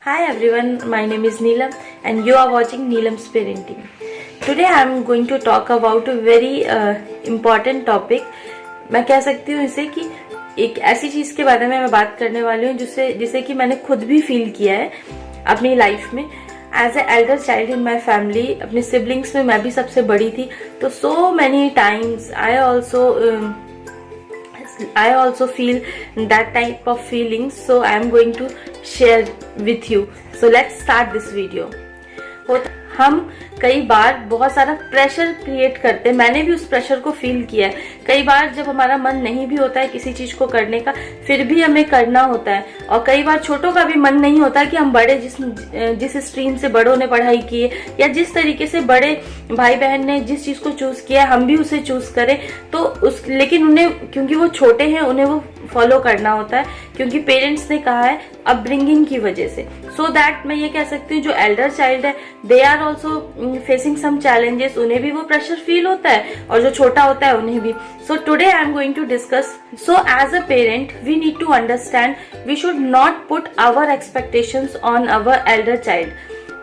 Hi everyone, my name is Neelam and you are watching Neelam's Parenting. Today I am going to talk about a very important topic. मैं कह सकती हूँ इसे कि एक ऐसी चीज़ के बारे में मैं बात करने वाली हूँ जिसे कि मैंने खुद भी फील किया है अपनी लाइफ में. As a elder child in my family, अपने सिबलिंग्स में मैं भी सबसे बड़ी थी, तो so many times I also feel that type of feelings, so I am going to share with you. So let's start this video. हम कई बार बहुत सारा प्रेशर क्रिएट करते हैं. मैंने भी उस प्रेशर को फील किया है. कई बार जब हमारा मन नहीं भी होता है किसी चीज को करने का, फिर भी हमें करना होता है. और कई बार छोटों का भी मन नहीं होता कि हम बड़े जिस स्ट्रीम से बड़ों ने पढ़ाई की है या जिस तरीके से बड़े भाई बहन ने जिस चीज को चूज किया हम भी उसे चूज करें. तो लेकिन उन्हें, क्योंकि वो छोटे हैं, उन्हें वो फॉलो करना होता है क्योंकि पेरेंट्स ने कहा है, अपब्रिंगिंग की वजह से. सो दैट मैं ये कह सकती हूँ जो एल्डर चाइल्ड है, they are also facing some challenges. उन्हें भी वो प्रेशर फील होता है और जो छोटा होता है उन्हें भी. So today I am going to discuss. So as a parent we need to understand we should not put our expectations on our elder child.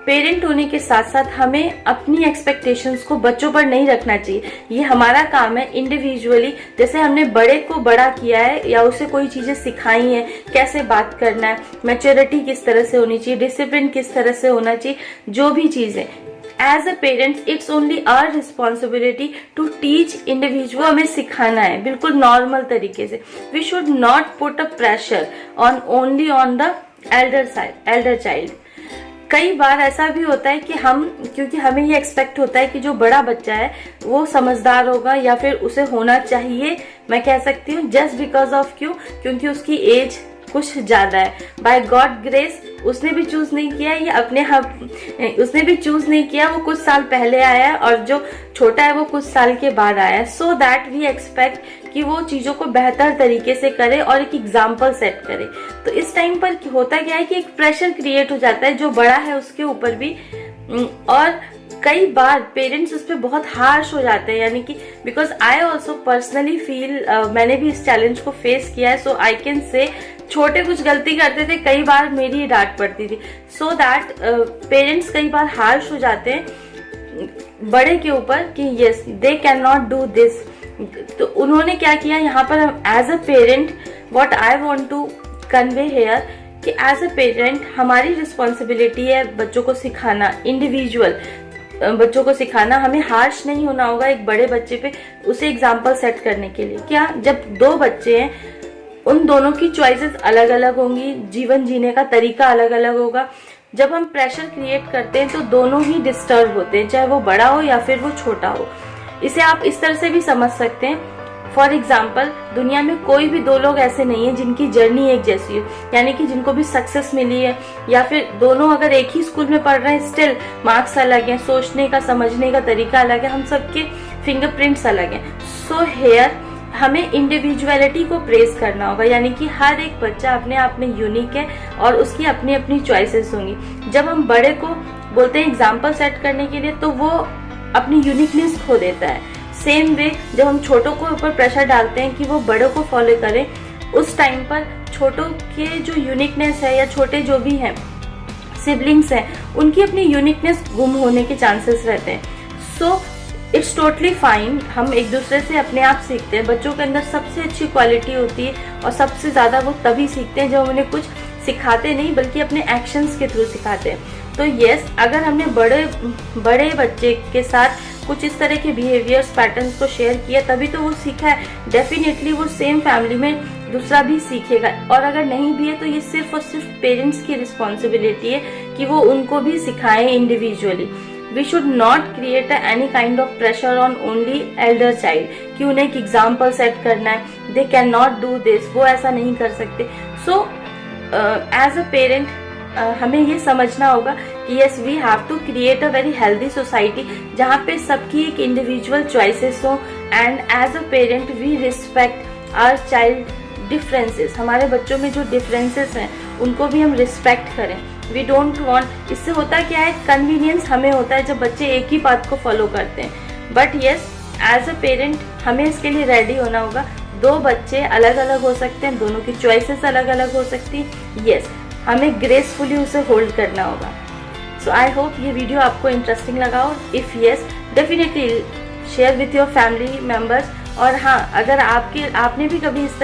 Parent होने के साथ साथ हमें अपनी एक्सपेक्टेशंस को बच्चों पर नहीं रखना चाहिए. ये हमारा काम है इंडिविजुअली. जैसे हमने बड़े को बड़ा किया है या उसे कोई चीजें सिखाई हैं, कैसे बात करना है, मैच्योरिटी किस तरह से होनी चाहिए, डिसिप्लिन किस तरह से होना चाहिए, जो भी चीजें, as a parents it's only our responsibility to teach individual. हमें सिखाना है बिल्कुल नॉर्मल तरीके से. We should not put a pressure only on the elder child. कई बार ऐसा भी होता है कि क्योंकि हमें ये एक्सपेक्ट होता है कि जो बड़ा बच्चा है वो समझदार होगा या फिर उसे होना चाहिए, मैं कह सकती हूँ, जस्ट बिकॉज ऑफ क्योंकि उसकी एज कुछ ज्यादा है. बाय गॉड ग्रेस उसने भी चूज नहीं किया, ये अपने उसने भी चूज नहीं किया. वो कुछ साल पहले आया है और जो छोटा है वो कुछ साल के बाद आया है. सो दैट वी एक्सपेक्ट कि वो चीजों को बेहतर तरीके से करे और एक एग्जाम्पल सेट करे. तो इस टाइम पर होता क्या है कि एक प्रेशर क्रिएट हो जाता है जो बड़ा है उसके ऊपर भी. और कई बार पेरेंट्स उस पर बहुत हार्श हो जाते हैं, यानी कि because I also personally feel, मैंने भी इस चैलेंज को फेस किया है. सो आई कैन से छोटे कुछ गलती करते थे, कई बार मेरी डांट पड़ती थी. सो दैट पेरेंट्स कई बार हार्श हो जाते हैं बड़े के ऊपर कि yes they can not do this. तो उन्होंने क्या किया यहाँ पर, as a parent what I want to convey here कि एज अ पेरेंट हमारी रिस्पॉन्सिबिलिटी है बच्चों को सिखाना, इंडिविजुअल बच्चों को सिखाना. हमें हार्श नहीं होना होगा एक बड़े बच्चे पे, उसे एग्जाम्पल सेट करने के लिए. क्या, जब दो बच्चे हैं उन दोनों की चॉइसेस अलग अलग होंगी, जीवन जीने का तरीका अलग अलग होगा. जब हम प्रेशर क्रिएट करते हैं तो दोनों ही डिस्टर्ब होते हैं, चाहे वो बड़ा हो या फिर वो छोटा हो. इसे आप इस तरह से भी समझ सकते हैं. फॉर एग्जाम्पल, दुनिया में कोई भी दो लोग ऐसे नहीं है जिनकी जर्नी एक जैसी हो, यानी कि जिनको भी सक्सेस मिली है, या फिर दोनों अगर एक ही स्कूल में पढ़ रहे हैं, स्टिल मार्क्स अलग हैं, सोचने का समझने का तरीका अलग है, हम सबके फिंगरप्रिंट्स अलग हैं. सो हेयर हमें इंडिविजुअलिटी को प्रेस करना होगा, यानी कि हर एक बच्चा अपने आप में यूनिक है और उसकी अपनी अपनी चॉइसेस होंगी. जब हम बड़े को बोलते हैं एग्जाम्पल सेट करने के लिए तो वो अपनी यूनिकनेस खो देता है. सेम वे जब हम छोटों को ऊपर प्रेशर डालते हैं कि वो बड़ों को फॉलो करें, उस टाइम पर छोटों के जो यूनिकनेस है या छोटे जो भी हैं सिबलिंग्स हैं, उनकी अपनी यूनिकनेस गुम होने के चांसेस रहते हैं. So it's totally fine. हम एक दूसरे से अपने आप सीखते हैं. बच्चों के अंदर सबसे अच्छी क्वालिटी होती है और सबसे ज्यादा वो तभी सीखते हैं जब उन्हें कुछ सिखाते नहीं बल्कि अपने एक्शंस के थ्रू सिखाते हैं. तो यस, अगर हमने बड़े बच्चे के साथ कुछ इस तरह के बिहेवियर्स पैटर्न्स को शेयर किया तभी तो वो सीखा है. डेफिनेटली वो सेम फैमिली में दूसरा भी सीखेगा. और अगर नहीं भी है तो ये सिर्फ और सिर्फ पेरेंट्स की रिस्पॉन्सिबिलिटी है कि वो उनको भी सिखाएं individually. We should not create any kind of pressure on only elder child कि उन्हें एक एग्जाम्पल सेट करना है, they can not do this, वो ऐसा नहीं कर सकते. सो एज अ पेरेंट हमें ये समझना होगा कि yes we have to create a very healthy society जहाँ पे सबकी एक इंडिविजुअल चॉइसेस हो. And as a parent we respect our child differences. हमारे बच्चों में जो डिफरेंसेस हैं उनको भी हम रिस्पेक्ट करें. वी डोंट वांट, इससे होता क्या है, कन्वीनियंस हमें होता है जब बच्चे एक ही बात को फॉलो करते हैं. But yes, as a parent हमें इसके लिए रेडी होना होगा. दो बच्चे अलग अलग हो सकते हैं, दोनों की चॉइसेस अलग अलग हो सकती है. यस, हमें ग्रेसफुली उसे होल्ड करना होगा। सो आई होप ये वीडियो आपको इंटरेस्टिंग लगा हो। If yes, definitely share with your family members. और हाँ, अगर आपने भी कभी इस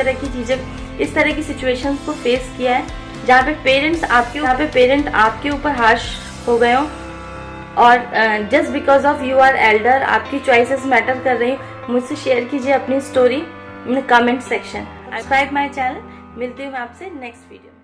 तरह की सिचुएशंस को फेस किया है जहाँ पे पेरेंट आपके ऊपर हार्श हो गए हो और just because of you are elder आपकी चॉइसेस मैटर कर रही, मुझसे शेयर कीजिए अपनी story in comment section. Subscribe my channel. मिलती हूँ मैं आपसे नेक्स्ट वीडियो।